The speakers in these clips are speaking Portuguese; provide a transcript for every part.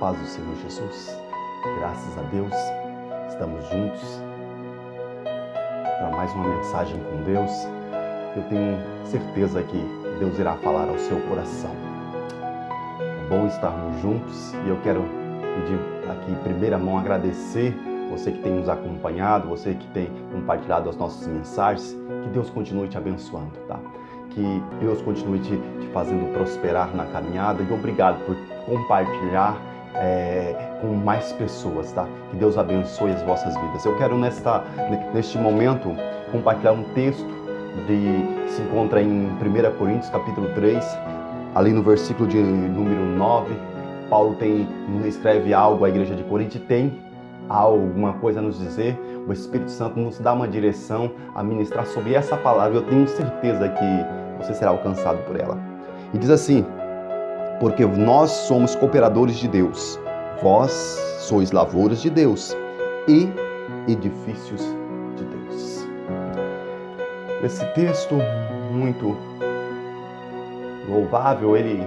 paz do Senhor Jesus, graças a Deus, estamos juntos para mais uma mensagem com Deus. Eu tenho certeza que Deus irá falar ao seu coração. É bom estarmos juntos e eu quero pedir aqui em primeira mão agradecer você que tem nos acompanhado, você que tem compartilhado as nossas mensagens, que Deus continue te abençoando, tá? Que Deus continue te fazendo prosperar na caminhada e obrigado por compartilhar com mais pessoas, tá? Que Deus abençoe as vossas vidas. Eu quero neste momento compartilhar um texto que se encontra em 1 Coríntios capítulo 3, ali no versículo de número 9. Paulo escreve algo à igreja de Corinto e tem alguma coisa a nos dizer. O Espírito Santo nos dá uma direção a ministrar sobre essa palavra. Eu tenho certeza que você será alcançado por ela. E diz assim: porque nós somos cooperadores de Deus, vós sois lavouras de Deus e edifícios de Deus. Esse texto muito louvável, ele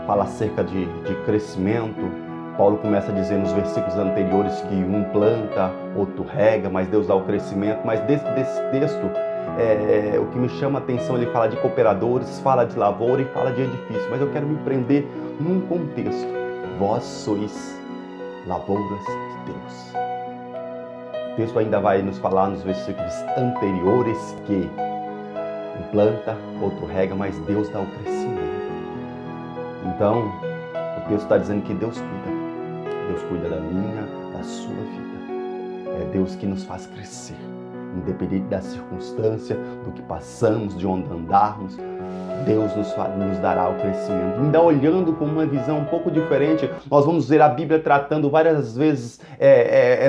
fala acerca de crescimento. Paulo começa a dizer nos versículos anteriores que um planta, outro rega, mas Deus dá o crescimento. Mas desse texto, o que me chama a atenção, ele fala de cooperadores, fala de lavoura e fala de edifício. Mas eu quero me prender num contexto. Vós sois lavouras de Deus. O texto ainda vai nos falar nos versículos anteriores que um planta, outro rega, mas Deus dá o crescimento. Então, o texto está dizendo que Deus cuida. Deus cuida da minha, da sua vida. É Deus que nos faz crescer, independente da circunstância, do que passamos, de onde andarmos. Deus nos dará o crescimento. Ainda olhando com uma visão um pouco diferente, nós vamos ver a Bíblia tratando várias vezes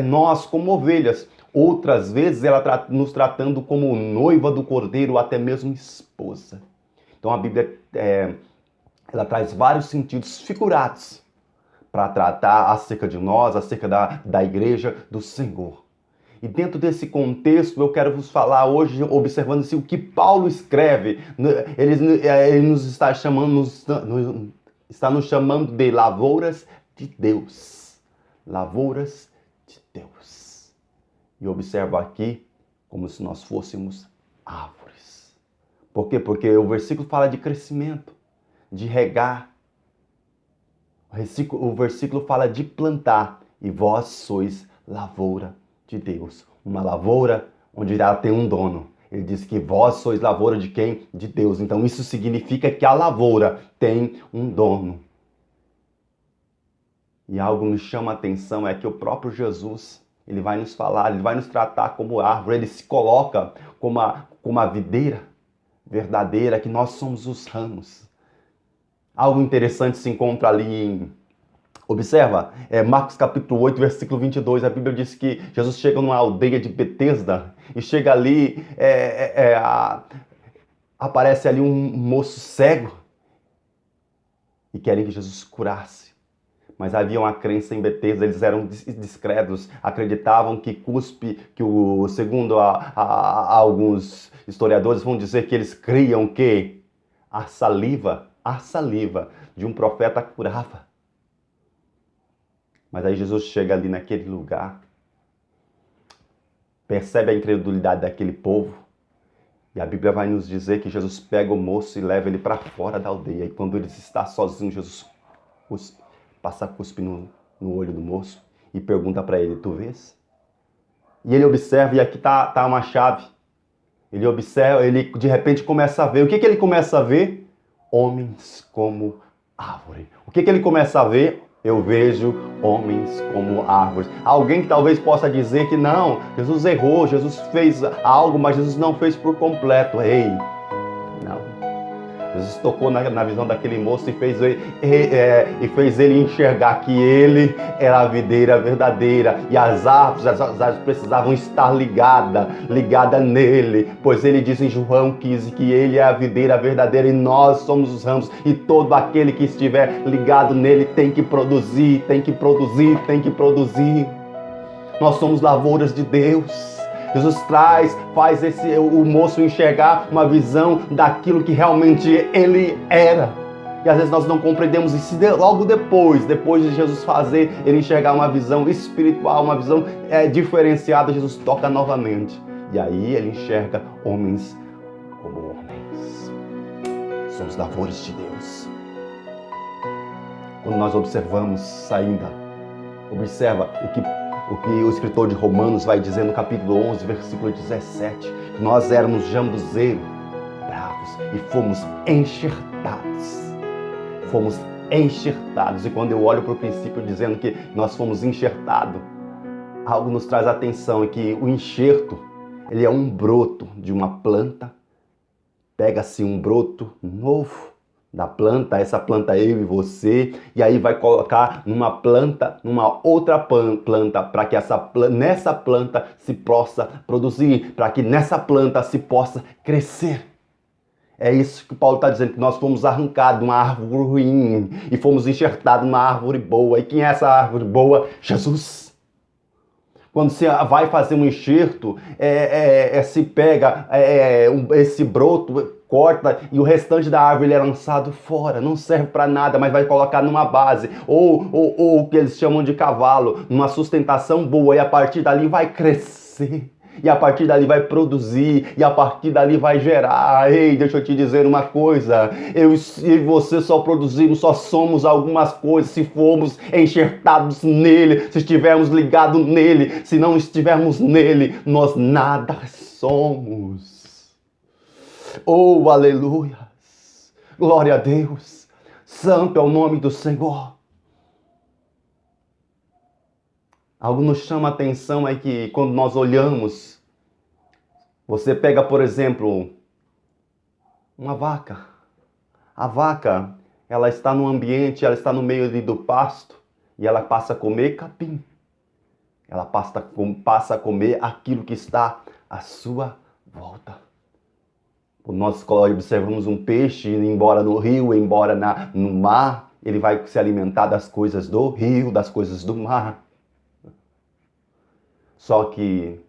nós como ovelhas. Outras vezes ela nos tratando como noiva do Cordeiro, até mesmo esposa. Então a Bíblia ela traz vários sentidos figurados para tratar acerca de nós, acerca da igreja do Senhor. E dentro desse contexto, eu quero vos falar hoje, observando o que Paulo escreve. Ele nos está nos chamando de lavouras de Deus. Lavouras de Deus. E observo aqui como se nós fôssemos árvores. Por quê? Porque o versículo fala de crescimento, de regar. O versículo fala de plantar. E vós sois lavoura de Deus. Uma lavoura onde irá ter um dono. Ele diz que vós sois lavoura de quem? De Deus. Então isso significa que a lavoura tem um dono. E algo me chama a atenção é que o próprio Jesus, ele vai nos falar, ele vai nos tratar como árvore. Ele se coloca como a videira verdadeira, que nós somos os ramos. Algo interessante se encontra ali observa, Marcos capítulo 8, versículo 22, a Bíblia diz que Jesus chega numa aldeia de Betesda e chega ali, aparece ali um moço cego e querem que Jesus curasse. Mas havia uma crença em Betesda, eles eram descrédulos, acreditavam que segundo alguns historiadores vão dizer que eles criam que a saliva de um profeta curava. Mas aí Jesus chega ali naquele lugar, percebe a incredulidade daquele povo, e a Bíblia vai nos dizer que Jesus pega o moço e leva ele para fora da aldeia. E quando ele está sozinho, Jesus passa cuspe no olho do moço e pergunta para ele: tu vês? E ele observa, e aqui está uma chave. Ele observa, ele de repente começa a ver. O que ele começa a ver? Homens como árvore. O que ele começa a ver? Eu vejo homens como árvores. Alguém que talvez possa dizer que não, Jesus errou, Jesus fez algo, mas Jesus não fez por completo. Ei, não. Jesus tocou na visão daquele moço e fez ele enxergar que ele era a videira verdadeira. E as árvores precisavam estar ligada nele. Pois ele diz em João 15 que ele é a videira verdadeira e nós somos os ramos. E todo aquele que estiver ligado nele tem que produzir. Nós somos lavouras de Deus. Jesus faz o moço enxergar uma visão daquilo que realmente ele era. E às vezes nós não compreendemos, e se logo depois de Jesus fazer, ele enxergar uma visão espiritual, uma visão diferenciada, Jesus toca novamente. E aí ele enxerga homens como homens. São os lavouros de Deus. Quando nós observamos ainda, observa o que o escritor de Romanos vai dizer no capítulo 11, versículo 17, que nós éramos jambuzeiros, bravos, e fomos enxertados. Fomos enxertados. E quando eu olho para o princípio dizendo que nós fomos enxertados, algo nos traz atenção, é que o enxerto, ele é um broto de uma planta. Pega-se um broto novo da planta, essa planta eu e você, e aí vai colocar numa planta, numa outra planta, para que nessa planta se possa produzir, para que nessa planta se possa crescer. É isso que Paulo está dizendo, que nós fomos arrancados de uma árvore ruim e fomos enxertados numa árvore boa. E quem é essa árvore boa? Jesus. Quando você vai fazer um enxerto, se pega esse broto, corta e o restante da árvore ele é lançado fora. Não serve para nada, mas vai colocar numa base. Ou o que eles chamam de cavalo, numa sustentação boa. E a partir dali vai crescer. E a partir dali vai produzir, e a partir dali vai gerar. Ei, deixa eu te dizer uma coisa, eu e você só produzimos, só somos algumas coisas se formos enxertados nele, se estivermos ligados nele. Se não estivermos nele, nós nada somos. Oh, aleluia! Glória a Deus! Santo é o nome do Senhor. Algo nos chama a atenção é que quando nós olhamos, você pega, por exemplo, uma vaca. A vaca, ela está no ambiente, ela está no meio ali do pasto e ela passa a comer capim. Ela passa a comer aquilo que está à sua volta. Quando nós observamos um peixe, embora no rio, embora no mar, ele vai se alimentar das coisas do rio, das coisas do mar. Só que,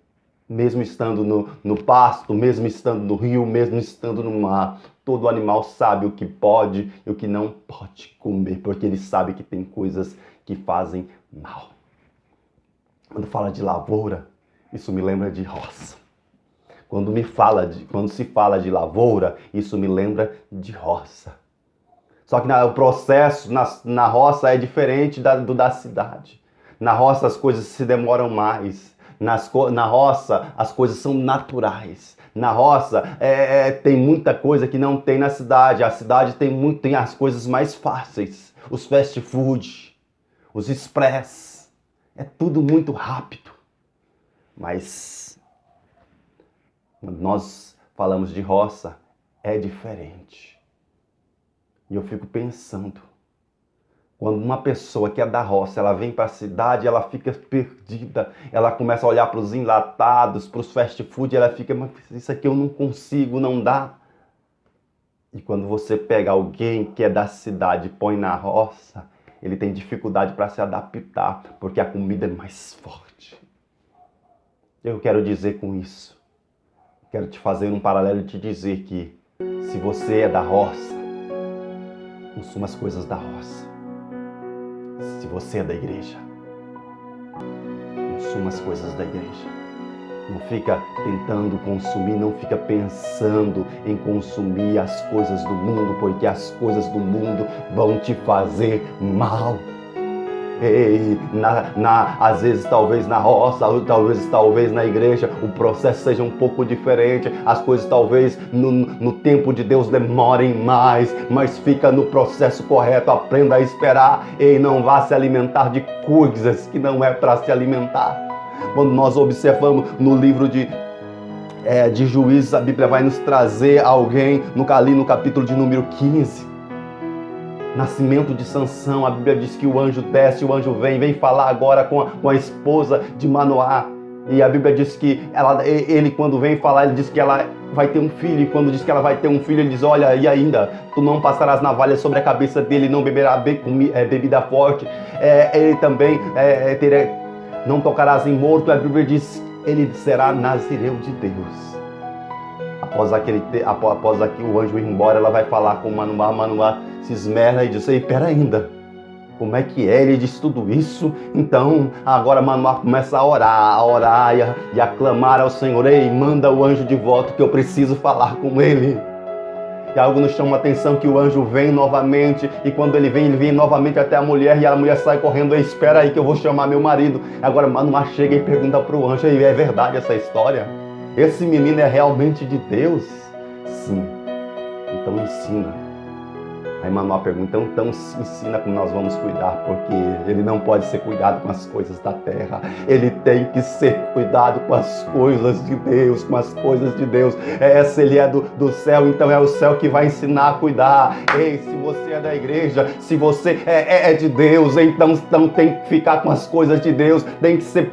mesmo estando no pasto, mesmo estando no rio, mesmo estando no mar, todo animal sabe o que pode e o que não pode comer, porque ele sabe que tem coisas que fazem mal. Quando fala de lavoura, isso me lembra de roça. Quando se fala de lavoura, isso me lembra de roça. Só que o processo na roça é diferente do da cidade. Na roça as coisas se demoram mais. Na roça as coisas são naturais. Na roça tem muita coisa que não tem na cidade. A cidade tem as coisas mais fáceis. Os fast food, os express. É tudo muito rápido. Mas quando nós falamos de roça, é diferente. E eu fico pensando, quando uma pessoa que é da roça, ela vem para a cidade, ela fica perdida, ela começa a olhar para os enlatados, para os fast food, ela fica, mas isso aqui eu não consigo, não dá. E quando você pega alguém que é da cidade e põe na roça, ele tem dificuldade para se adaptar, porque a comida é mais forte. Eu quero dizer com isso, quero te fazer um paralelo e te dizer que se você é da roça, consuma as coisas da roça. Se você é da igreja, consuma as coisas da igreja. Não fica tentando consumir, não fica pensando em consumir as coisas do mundo, porque as coisas do mundo vão te fazer mal. Ei, às vezes talvez na roça, talvez na igreja, o processo seja um pouco diferente. As coisas talvez no tempo de Deus demorem mais, mas fica no processo correto, aprenda a esperar. Ei, não vá se alimentar de coisas que não é para se alimentar. Quando nós observamos no livro de Juízes, a Bíblia vai nos trazer alguém, ali no capítulo de número 15, nascimento de Sansão. A Bíblia diz que o anjo desce, o anjo vem falar agora com a esposa de Manoá. E a Bíblia diz que ele quando vem falar, ele diz que ela vai ter um filho. E quando diz que ela vai ter um filho, ele diz, olha, e ainda, tu não passarás navalha sobre a cabeça dele, não beberá bebida forte. Ele também não tocarás em morto. A Bíblia diz, ele será nazireu de Deus. A após aqui o anjo ir embora, ela vai falar com Manoá. Manoá se esmera e diz: ei, pera ainda, como é que é? Ele diz tudo isso. Então agora Manoá começa a orar e a clamar ao Senhor: ei, manda o anjo de volta que eu preciso falar com ele. E algo nos chama a atenção, que o anjo vem novamente, e quando ele vem novamente até a mulher, e a mulher sai correndo: ei, espera aí que eu vou chamar meu marido. Agora Manoá chega e pergunta para o anjo: ei, é verdade essa história? Esse menino é realmente de Deus? Sim. Então ensina. Aí Manoá pergunta: então ensina como nós vamos cuidar, porque ele não pode ser cuidado com as coisas da terra, ele tem que ser cuidado com as coisas de Deus, com as coisas de Deus. Se ele é do céu, então é o céu que vai ensinar a cuidar. Ei, se você é da igreja, se você é de Deus, então tem que ficar com as coisas de Deus, tem que ser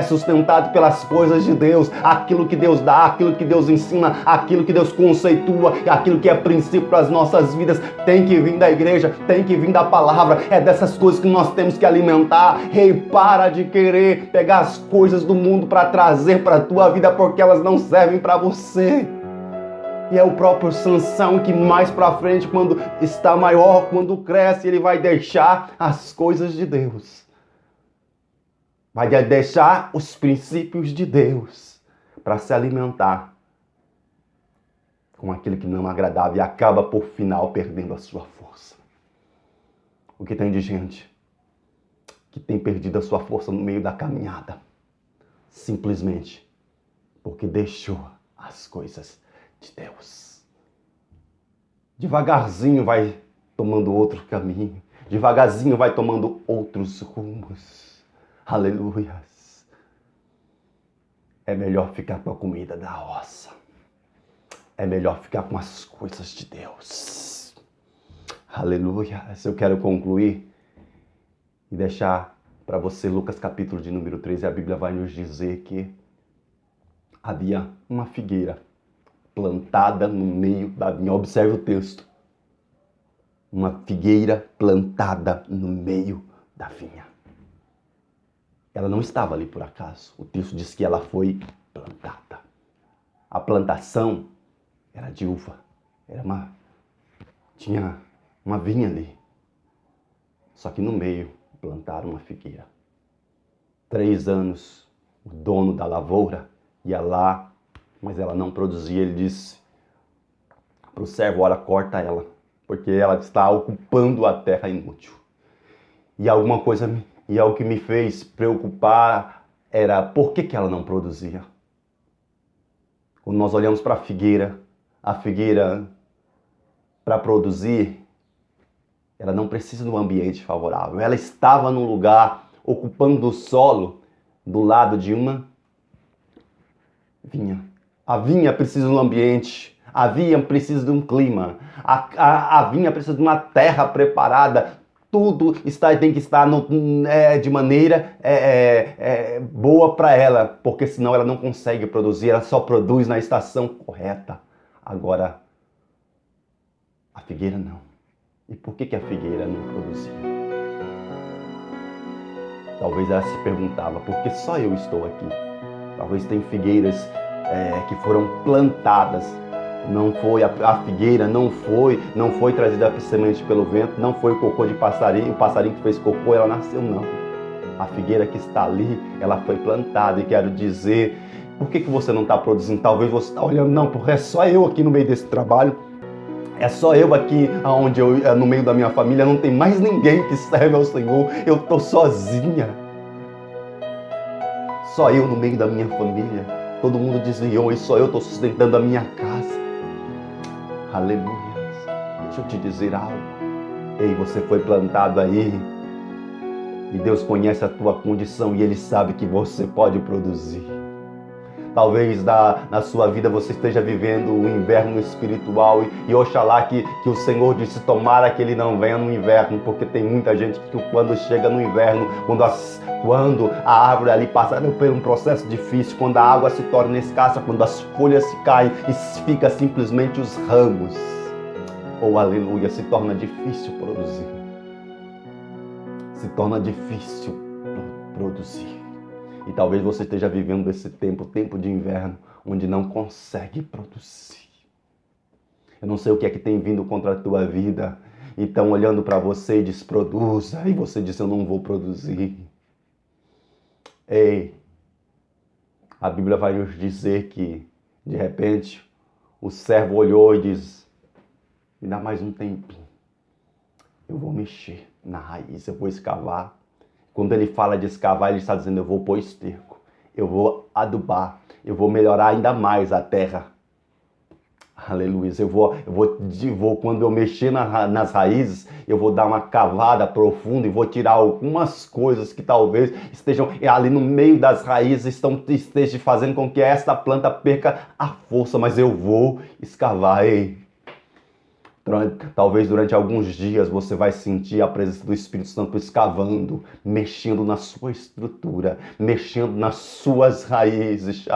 sustentado pelas coisas de Deus, aquilo que Deus dá, aquilo que Deus ensina, aquilo que Deus conceitua, aquilo que é princípio para as nossas vidas, tem que vir da igreja, tem que vir da palavra. É dessas coisas que nós temos que alimentar. Ei, para de querer pegar as coisas do mundo para trazer para a tua vida, porque elas não servem para você. E é o próprio Sansão que mais para frente, quando está maior, quando cresce, ele vai deixar as coisas de Deus, vai deixar os princípios de Deus para se alimentar com aquilo que não agradava, e acaba por final perdendo a sua força. O que tem de gente que tem perdido a sua força no meio da caminhada, simplesmente porque deixou as coisas de Deus. Devagarzinho vai tomando outro caminho, devagarzinho vai tomando outros rumos. Aleluias. É melhor ficar com a comida da roça. É melhor ficar com as coisas de Deus. Aleluia. Eu quero concluir e deixar para você Lucas capítulo de número 13. A Bíblia vai nos dizer que havia uma figueira plantada no meio da vinha. Observe o texto. Uma figueira plantada no meio da vinha. Ela não estava ali por acaso. O texto diz que ela foi plantada. A plantação era de uva, tinha uma vinha ali, só que no meio plantaram uma figueira. 3 anos o dono da lavoura ia lá, mas ela não produzia. Ele disse para o servo: olha, corta ela, porque ela está ocupando a terra inútil. E o que me fez preocupar era por que ela não produzia. Quando nós olhamos para a figueira, para produzir, ela não precisa de um ambiente favorável. Ela estava num lugar, ocupando o solo, do lado de uma vinha. A vinha precisa de um ambiente, a vinha precisa de um clima, a vinha precisa de uma terra preparada. Tudo tem que estar de maneira boa para ela, porque senão ela não consegue produzir, ela só produz na estação correta. Agora, a figueira não. E por que a figueira não produzia? Talvez ela se perguntava: por que só eu estou aqui? Talvez tem figueiras que foram plantadas. Não foi a figueira, não foi trazida a semente pelo vento, não foi o cocô de passarinho, o passarinho que fez cocô, ela nasceu, não. A figueira que está ali, ela foi plantada. E quero dizer, por que você não está produzindo? Talvez você está olhando: não, porque é só eu aqui no meio desse trabalho, é só eu aqui no meio da minha família, não tem mais ninguém que serve ao Senhor, eu estou sozinha. Só eu no meio da minha família, todo mundo desviou e só eu estou sustentando a minha casa. Aleluia. Deixa eu te dizer algo. Ei, você foi plantado aí, e Deus conhece a tua condição e Ele sabe que você pode produzir. Talvez na sua vida você esteja vivendo um inverno espiritual, e oxalá que o Senhor disse: tomara que Ele não venha no inverno, porque tem muita gente que quando chega no inverno, quando a árvore ali passa por um processo difícil, quando a água se torna escassa, quando as folhas se caem e fica simplesmente os ramos, aleluia, se torna difícil produzir. Se torna difícil produzir. E talvez você esteja vivendo esse tempo de inverno, onde não consegue produzir. Eu não sei o que é que tem vindo contra a tua vida. Então, olhando para você, diz, produza. E você diz, eu não vou produzir. Ei, a Bíblia vai nos dizer que, de repente, o servo olhou e diz, me dá mais um tempinho. Eu vou mexer na raiz, eu vou escavar. Quando ele fala de escavar, ele está dizendo, eu vou pôr esterco. Eu vou adubar. Eu vou melhorar ainda mais a terra. Aleluia. Quando eu mexer nas raízes, eu vou dar uma cavada profunda e vou tirar algumas coisas que talvez estejam ali no meio das raízes, estejam fazendo com que esta planta perca a força, mas eu vou escavar. Ei. Talvez durante alguns dias você vai sentir a presença do Espírito Santo escavando, mexendo na sua estrutura, mexendo nas suas raízes,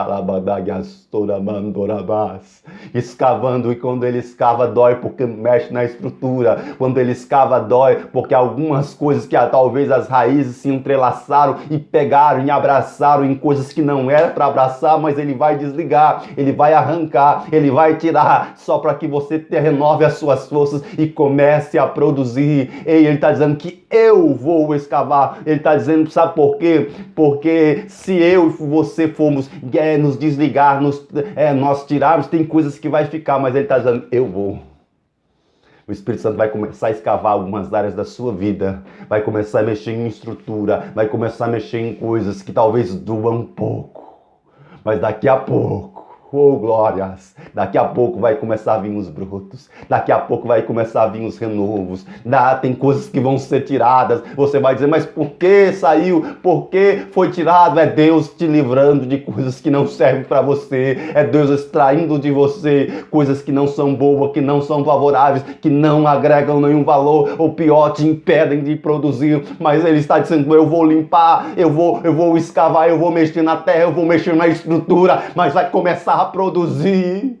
escavando, e quando ele escava dói porque mexe na estrutura, quando ele escava dói porque algumas coisas que talvez as raízes se entrelaçaram e pegaram e abraçaram em coisas que não era para abraçar, mas ele vai desligar, ele vai arrancar, ele vai tirar, só para que você renove as suas forças e comece a produzir. Ei, ele está dizendo que eu vou escavar. Ele está dizendo, sabe por quê? Porque se eu e você formos nos desligar, nós tirarmos, tem coisas que vai ficar, mas ele está dizendo, eu vou. O Espírito Santo vai começar a escavar algumas áreas da sua vida, vai começar a mexer em estrutura, vai começar a mexer em coisas que talvez doam um pouco, mas daqui a pouco, oh glórias, daqui a pouco vai começar a vir os brotos, daqui a pouco vai começar a vir os renovos, tem coisas que vão ser tiradas, você vai dizer, mas por que saiu, por que foi tirado? É Deus te livrando de coisas que não servem para você, é Deus extraindo de você coisas que não são boas, que não são favoráveis, que não agregam nenhum valor, ou pior, te impedem de produzir, mas Ele está dizendo, eu vou limpar, eu vou escavar, eu vou mexer na terra, eu vou mexer na estrutura, mas vai começar a produzir.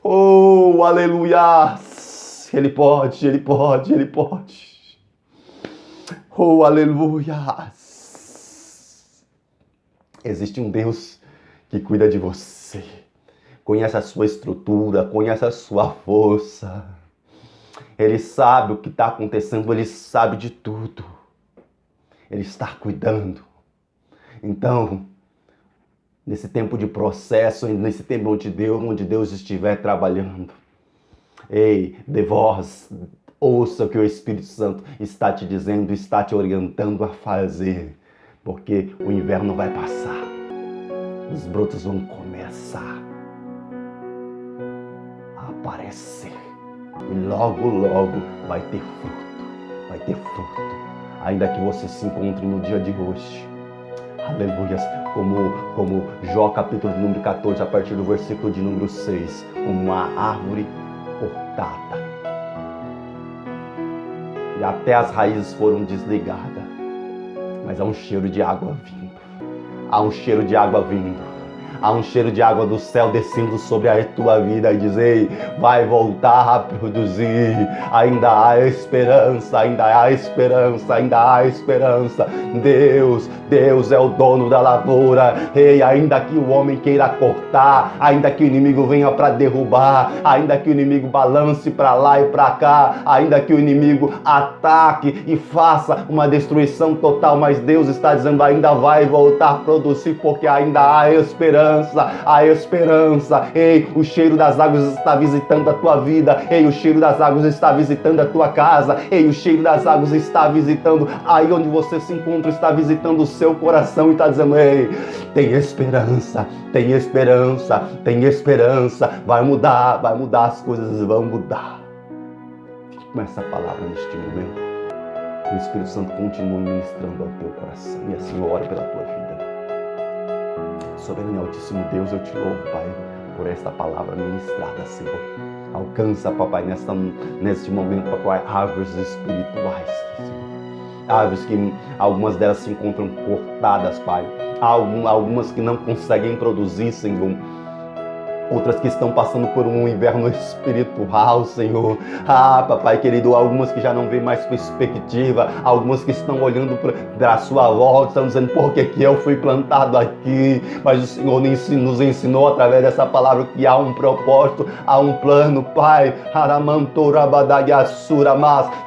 Oh, aleluia! Ele pode, ele pode, ele pode. Oh, aleluia! Existe um Deus que cuida de você, conhece a sua estrutura, conhece a sua força. Ele sabe o que está acontecendo, ele sabe de tudo. Ele está cuidando. Então, nesse tempo de processo, nesse tempo onde Deus estiver trabalhando, ei, de vós, ouça o que o Espírito Santo está te dizendo, está te orientando a fazer, porque o inverno vai passar, os brotos vão começar a aparecer, e logo, logo vai ter fruto. Ainda que você se encontre no dia de hoje, aleluia, como Jó capítulo número 14, a partir do versículo de número 6, uma árvore cortada, e até as raízes foram desligadas, mas há um cheiro de água vindo, há um cheiro de água vindo. Há um cheiro de água do céu descendo sobre a tua vida e diz, ei, vai voltar a produzir, ainda há esperança, ainda há esperança, ainda há esperança. Deus é o dono da lavoura, ei, ainda que o homem queira cortar, ainda que o inimigo venha para derrubar, ainda que o inimigo balance para lá e para cá, ainda que o inimigo ataque e faça uma destruição total, mas Deus está dizendo, ainda vai voltar a produzir, porque ainda há esperança. A esperança, ei, o cheiro das águas está visitando a tua vida, ei, o cheiro das águas está visitando a tua casa, ei, o cheiro das águas está visitando aí onde você se encontra, está visitando o seu coração e está dizendo, ei, tem esperança, tem esperança, tem esperança, vai mudar, as coisas vão mudar. Fique com essa palavra neste momento, o Espírito Santo continua ministrando ao teu coração e assim eu oro pela tua vida. Soberano e Altíssimo Deus, eu te louvo, Pai, por esta palavra ministrada, Senhor. Alcança, Papai, neste momento, Papai, árvores espirituais, Senhor. Árvores que algumas delas se encontram cortadas, Pai. Algumas que não conseguem produzir, Senhor. outras que estão passando por um inverno espiritual, Senhor. Ah, papai querido, algumas que já não vêem mais perspectiva, algumas que estão olhando para a sua volta, estão dizendo, por que eu fui plantado aqui? Mas o Senhor nos ensinou através dessa palavra que há um propósito, há um plano, Pai.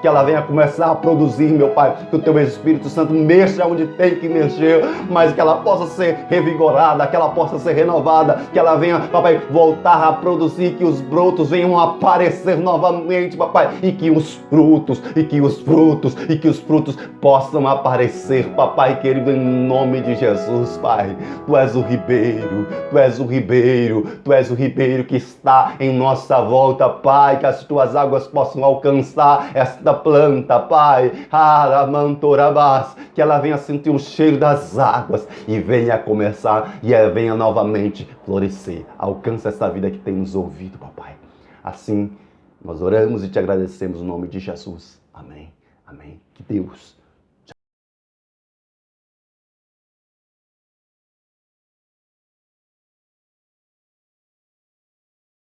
Que ela venha começar a produzir, meu Pai, que o Teu Espírito Santo mexa onde tem que mexer, mas que ela possa ser revigorada, que ela possa ser renovada, que ela venha, papai, voltar a produzir, que os brotos venham aparecer novamente, papai, e que os frutos possam aparecer, papai querido, em nome de Jesus, Pai. Tu és o ribeiro, Tu és o ribeiro, Tu és o ribeiro que está em nossa volta, Pai, que as Tuas águas possam alcançar esta planta, Pai, que ela venha sentir o cheiro das águas e venha começar e venha novamente florescer. Alcança essa vida que tem nos ouvido, papai. Assim, nós oramos e te agradecemos no nome de Jesus. Amém. Amém. Que Deus